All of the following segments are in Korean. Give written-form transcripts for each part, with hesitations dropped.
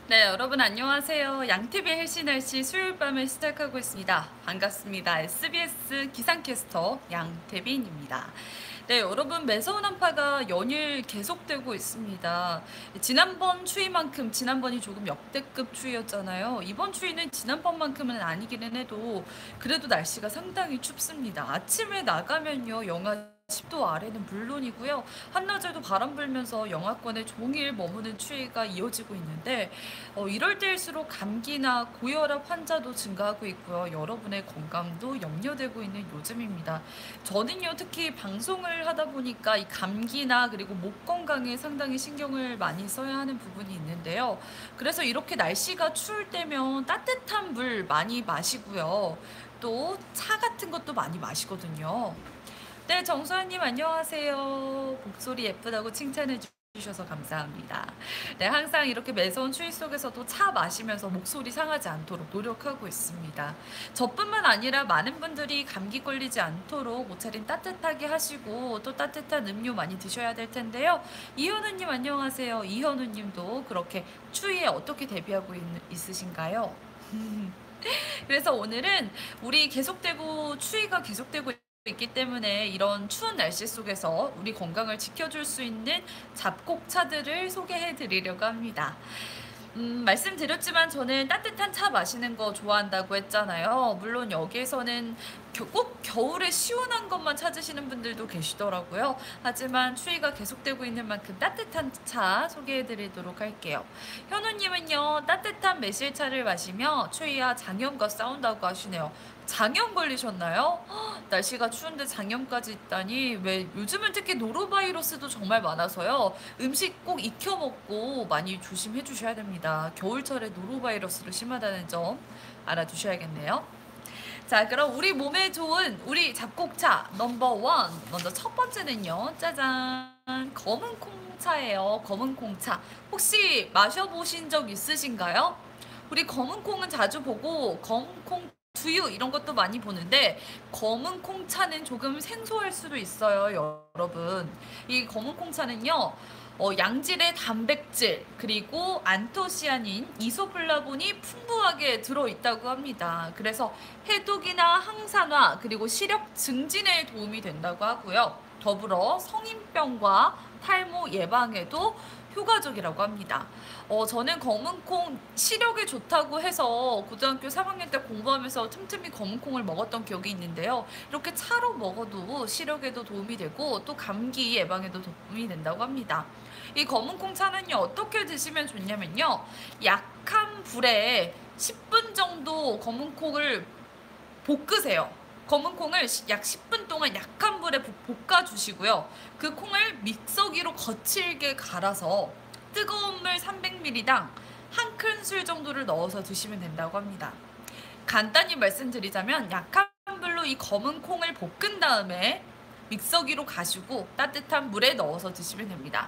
네, 여러분 안녕하세요. 양TV 헬시 날씨 수요일 밤을 시작하고 있습니다. 반갑습니다. SBS 기상캐스터 양태빈입니다. 네, 여러분 매서운 한파가 연일 계속되고 있습니다. 지난번 추위만큼 지난번이 조금 역대급 추위였잖아요. 이번 추위는 지난번만큼은 아니기는 해도 그래도 날씨가 상당히 춥습니다. 아침에 나가면요, 영하 10도 아래는 물론이고요. 한낮에도 바람 불면서 영하권에 종일 머무는 추위가 이어지고 있는데 이럴 때일수록 감기나 고혈압 환자도 증가하고 있고요. 여러분의 건강도 염려되고 있는 요즘입니다. 저는요, 특히 방송을 하다 보니까 이 감기나 그리고 목 건강에 상당히 신경을 많이 써야 하는 부분이 있는데요. 그래서 이렇게 날씨가 추울 때면 따뜻한 물 많이 마시고요. 또 차 같은 것도 많이 마시거든요. 네, 정수아님 안녕하세요. 목소리 예쁘다고 칭찬해 주셔서 감사합니다. 네, 항상 이렇게 매서운 추위 속에서도 차 마시면서 목소리 상하지 않도록 노력하고 있습니다. 저뿐만 아니라 많은 분들이 감기 걸리지 않도록 옷차림 따뜻하게 하시고 또 따뜻한 음료 많이 드셔야 될 텐데요. 이현우님 안녕하세요. 이현우님도 그렇게 추위에 어떻게 대비하고 있으신가요? 그래서 오늘은 우리 계속되고 추위가 계속되고 있기 때문에 이런 추운 날씨 속에서 우리 건강을 지켜줄 수 있는 잡곡차들을 소개해 드리려고 합니다. 말씀드렸지만 저는 따뜻한 차 마시는 거 좋아한다고 했잖아요. 물론 여기에서는 꼭 겨울에 시원한 것만 찾으시는 분들도 계시더라고요. 하지만 추위가 계속되고 있는 만큼 따뜻한 차 소개해 드리도록 할게요. 현우님은요, 따뜻한 매실차를 마시며 추위와 장염과 싸운다고 하시네요. 장염 걸리셨나요? 날씨가 추운데 장염까지 있다니. 왜 요즘은 특히 노로바이러스도 정말 많아서요. 음식 꼭 익혀 먹고 많이 조심해 주셔야 됩니다. 겨울철에 노로바이러스도 심하다는 점 알아두셔야겠네요. 자, 그럼 우리 몸에 좋은 우리 잡곡차 넘버 원. 먼저 첫 번째는요. 짜잔. 검은 콩차예요. 검은 콩차. 혹시 마셔보신 적 있으신가요? 우리 검은 콩은 자주 보고 검은 콩 두유 이런 것도 많이 보는데 검은 콩차는 조금 생소할 수도 있어요, 여러분. 이 검은 콩차는요. 양질의 단백질 그리고 안토시아닌, 이소플라본이 풍부하게 들어있다고 합니다. 그래서 해독이나 항산화 그리고 시력 증진에 도움이 된다고 하고요. 더불어 성인병과 탈모 예방에도 효과적이라고 합니다. 저는 검은콩 시력에 좋다고 해서 고등학교 3학년 때 공부하면서 틈틈이 검은콩을 먹었던 기억이 있는데요. 이렇게 차로 먹어도 시력에도 도움이 되고 또 감기 예방에도 도움이 된다고 합니다. 이 검은콩 차는요, 어떻게 드시면 좋냐면요. 약한 불에 10분 정도 검은콩을 볶으세요. 검은 콩을 약 10분 동안 약한 불에 볶아 주시고요. 그 콩을 믹서기로 거칠게 갈아서 뜨거운 물 300ml당 한 큰술 정도를 넣어서 드시면 된다고 합니다. 간단히 말씀드리자면 약한 불로 이 검은 콩을 볶은 다음에 믹서기로 가시고 따뜻한 물에 넣어서 드시면 됩니다.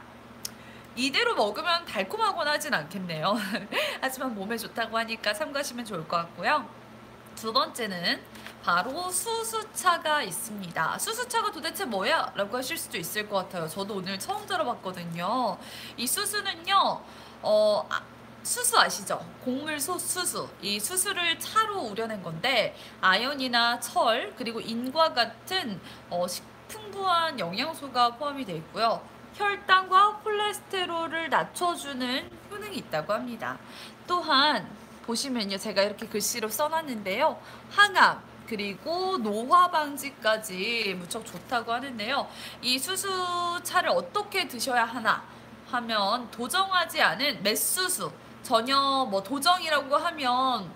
이대로 먹으면 달콤하거나 하진 않겠네요. 하지만 몸에 좋다고 하니까 참고하시면 좋을 것 같고요. 두 번째는 바로 수수차가 있습니다. 수수차가 도대체 뭐야? 라고 하실 수도 있을 것 같아요. 저도 오늘 처음 들어봤거든요. 이 수수는요, 수수 아시죠? 곡물 수수. 이 수수를 차로 우려낸 건데, 아연이나 철, 그리고 인과 같은 풍부한 영양소가 포함이 되어 있고요. 혈당과 콜레스테롤을 낮춰주는 효능이 있다고 합니다. 또한 보시면요, 제가 이렇게 글씨로 써놨는데요. 항암 그리고 노화 방지까지 무척 좋다고 하는데요. 이 수수차를 어떻게 드셔야 하나 하면 도정하지 않은 맷수수, 전혀 뭐 도정이라고 하면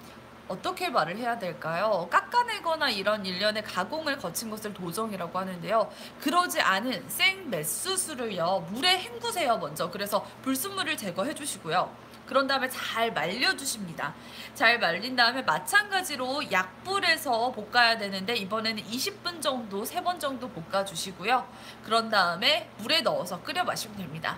어떻게 말을 해야 될까요? 깎아내거나 이런 일련의 가공을 거친 것을 도정이라고 하는데요. 그러지 않은 생 맷수수를요, 물에 헹구세요, 먼저. 그래서 불순물을 제거해 주시고요. 그런 다음에 잘 말려주십니다. 잘 말린 다음에 마찬가지로 약불에서 볶아야 되는데 이번에는 20분 정도, 3번 정도 볶아주시고요. 그런 다음에 물에 넣어서 끓여 마시면 됩니다.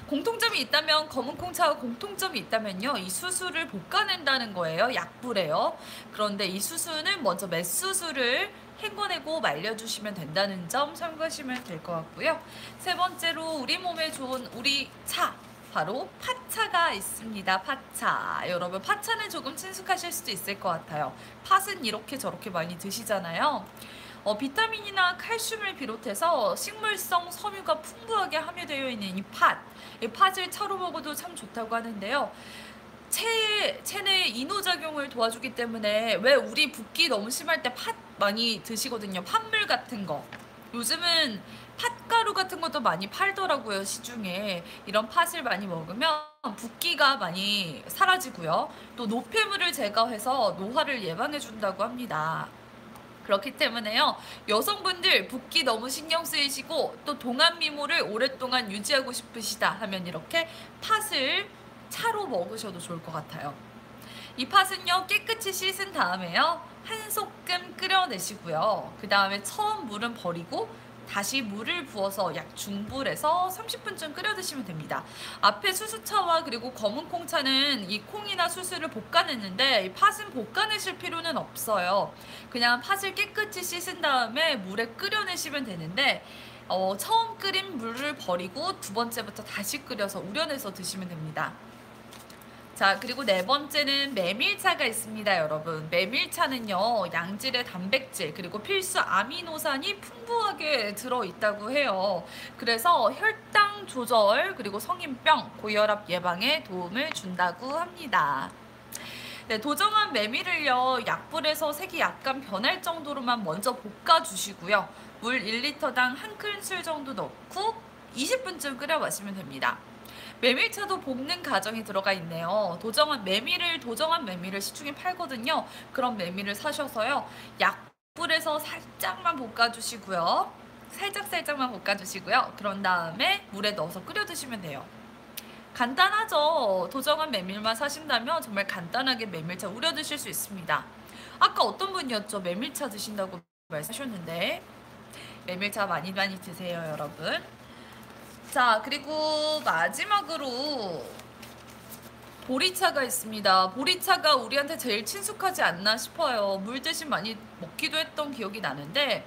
공통점이 있다면 검은 콩차와 공통점이 있다면요. 이 수수를 볶아낸다는 거예요. 약불에요. 그런데 이 수수는 먼저 맷수수를 헹궈내고 말려주시면 된다는 점 참고하시면 될 것 같고요. 세 번째로 우리 몸에 좋은 우리 차. 바로 파차가 있습니다. 파차. 여러분 파차는 조금 친숙하실 수도 있을 것 같아요. 팥은 이렇게 저렇게 많이 드시잖아요. 비타민이나 칼슘을 비롯해서 식물성 섬유가 풍부하게 함유되어 있는 이 팥. 이 팥을 차로 먹어도 참 좋다고 하는데요. 체내 이노작용을 도와주기 때문에 왜 우리 붓기 너무 심할 때 팥 많이 드시거든요. 팥물 같은 거. 요즘은 팥가루 같은 것도 많이 팔더라고요. 시중에. 이런 팥을 많이 먹으면 붓기가 많이 사라지고요. 또 노폐물을 제거해서 노화를 예방해 준다고 합니다. 그렇기 때문에요. 여성분들 붓기 너무 신경 쓰이시고 또 동안 미모를 오랫동안 유지하고 싶으시다 하면 이렇게 팥을 차로 먹으셔도 좋을 것 같아요. 이 팥은요 깨끗이 씻은 다음에요 한 소끔 끓여내시고요. 그 다음에 처음 물은 버리고 다시 물을 부어서 약 중불에서 30분쯤 끓여 드시면 됩니다. 앞에 수수차와 그리고 검은 콩차는 이 콩이나 수수를 볶아냈는데 이 팥은 볶아내실 필요는 없어요. 그냥 팥을 깨끗이 씻은 다음에 물에 끓여내시면 되는데 처음 끓인 물을 버리고 두 번째부터 다시 끓여서 우려내서 드시면 됩니다. 자, 그리고 네 번째는 메밀차가 있습니다, 여러분. 메밀차는요, 양질의 단백질, 그리고 필수 아미노산이 풍부하게 들어있다고 해요. 그래서 혈당 조절, 그리고 성인병, 고혈압 예방에 도움을 준다고 합니다. 네, 도정한 메밀을요, 약불에서 색이 약간 변할 정도로만 먼저 볶아주시고요. 물 1리터당 한 큰술 정도 넣고 20분쯤 끓여 마시면 됩니다. 메밀차도 볶는 과정이 들어가 있네요. 도정한 메밀을 시중에 팔거든요. 그런 메밀을 사셔서요. 약불에서 살짝만 볶아주시고요. 살짝만 볶아주시고요. 그런 다음에 물에 넣어서 끓여 드시면 돼요. 간단하죠. 도정한 메밀만 사신다면 정말 간단하게 메밀차 우려 드실 수 있습니다. 아까 어떤 분이었죠? 메밀차 드신다고 말씀하셨는데 메밀차 많이 드세요, 여러분. 자, 그리고 마지막으로 보리차가 있습니다. 보리차가 우리한테 제일 친숙하지 않나 싶어요. 물 대신 많이 먹기도 했던 기억이 나는데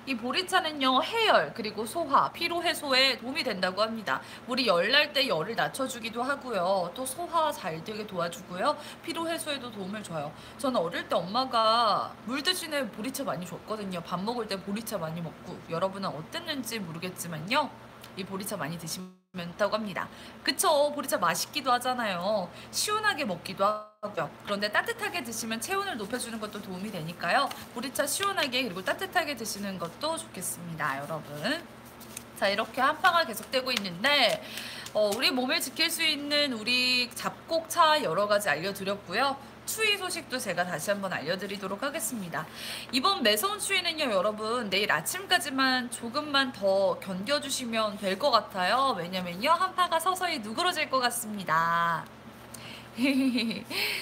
이 보리차는요, 해열, 그리고 소화, 피로 해소에 도움이 된다고 합니다. 물이 열날 때 열을 낮춰주기도 하고요. 또 소화 잘 되게 도와주고요. 피로 해소에도 도움을 줘요. 저는 어릴 때 엄마가 물 대신에 보리차 많이 줬거든요. 밥 먹을 때 보리차 많이 먹고. 여러분은 어땠는지 모르겠지만요. 이 보리차 많이 드시면 좋다고 합니다. 그쵸? 보리차 맛있기도 하잖아요. 시원하게 먹기도 하고요. 그런데 따뜻하게 드시면 체온을 높여주는 것도 도움이 되니까요. 보리차 시원하게 그리고 따뜻하게 드시는 것도 좋겠습니다, 여러분. 자, 이렇게 한파가 계속되고 있는데 우리 몸을 지킬 수 있는 우리 잡곡차 여러 가지 알려드렸고요. 추위 소식도 제가 다시 한번 알려드리도록 하겠습니다. 이번 매서운 추위는요, 여러분 내일 아침까지만 조금만 더 견뎌주시면 될 것 같아요. 왜냐면요, 한파가 서서히 누그러질 것 같습니다.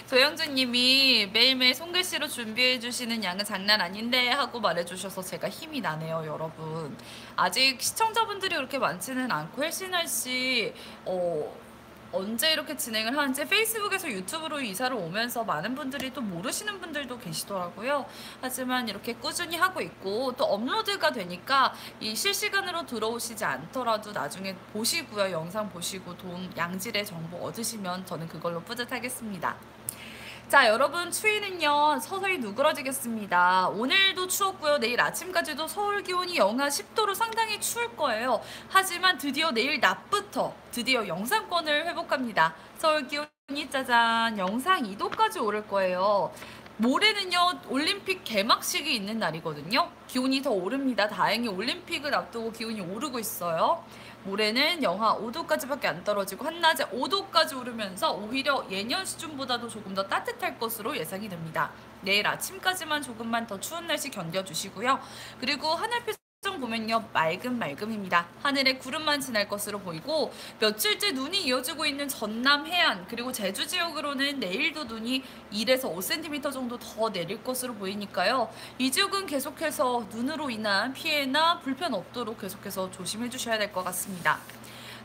조영주님이 매일매일 손글씨로 준비해주시는 양은 장난 아닌데 하고 말해주셔서 제가 힘이 나네요, 여러분. 아직 시청자분들이 그렇게 많지는 않고 헬씨날씨 언제 이렇게 진행을 하는지 페이스북에서 유튜브로 이사를 오면서 많은 분들이 또 모르시는 분들도 계시더라고요. 하지만 이렇게 꾸준히 하고 있고 또 업로드가 되니까 이 실시간으로 들어오시지 않더라도 나중에 보시고요. 영상 보시고 양질의 정보 얻으시면 저는 그걸로 뿌듯하겠습니다. 자, 여러분 추위는요 서서히 누그러지겠습니다. 오늘도 추웠고요. 내일 아침까지도 서울 기온이 영하 10도로 상당히 추울 거예요. 하지만 드디어 내일 낮부터 드디어 영상권을 회복합니다. 서울 기온이 짜잔 영상 2도까지 오를 거예요. 모레는요 올림픽 개막식이 있는 날이거든요. 기온이 더 오릅니다. 다행히 올림픽을 앞두고 기온이 오르고 있어요. 모레는 영하 5도까지밖에 안 떨어지고 한낮에 5도까지 오르면서 오히려 예년 수준보다도 조금 더 따뜻할 것으로 예상이 됩니다. 내일 아침까지만 조금만 더 추운 날씨 견뎌주시고요. 그리고 하늘 표정 보면요 맑음입니다. 하늘에 구름만 지날 것으로 보이고 며칠째 눈이 이어지고 있는 전남 해안 그리고 제주 지역으로는 내일도 눈이 1에서 5cm 정도 더 내릴 것으로 보이니까요. 이 지역은 계속해서 눈으로 인한 피해나 불편 없도록 계속해서 조심해 주셔야 될 것 같습니다.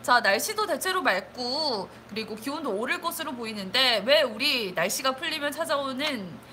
자, 날씨도 대체로 맑고 그리고 기온도 오를 것으로 보이는데 왜 우리 날씨가 풀리면 찾아오는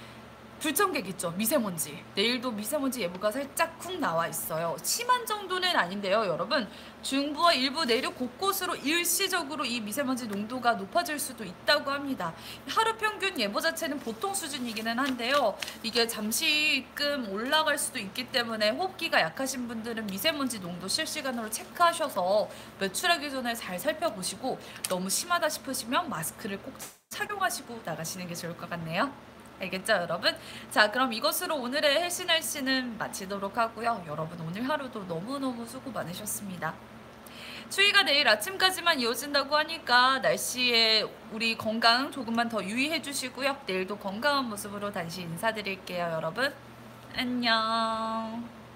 불청객 있죠. 미세먼지. 내일도 미세먼지 예보가 살짝 쿵 나와 있어요. 심한 정도는 아닌데요, 여러분. 중부와 일부 내륙 곳곳으로 일시적으로 이 미세먼지 농도가 높아질 수도 있다고 합니다. 하루 평균 예보 자체는 보통 수준이기는 한데요. 이게 잠시끔 올라갈 수도 있기 때문에 호흡기가 약하신 분들은 미세먼지 농도 실시간으로 체크하셔서 외출하기 전에 잘 살펴보시고, 너무 심하다 싶으시면 마스크를 꼭 착용하시고 나가시는 게 좋을 것 같네요. 알겠죠, 여러분? 자, 그럼 이것으로 오늘의 헬스 날씨는 마치도록 하고요. 여러분, 오늘 하루도 너무너무 수고 많으셨습니다. 추위가 내일 아침까지만 이어진다고 하니까 날씨에 우리 건강 조금만 더 유의해 주시고요. 내일도 건강한 모습으로 다시 인사드릴게요, 여러분. 안녕.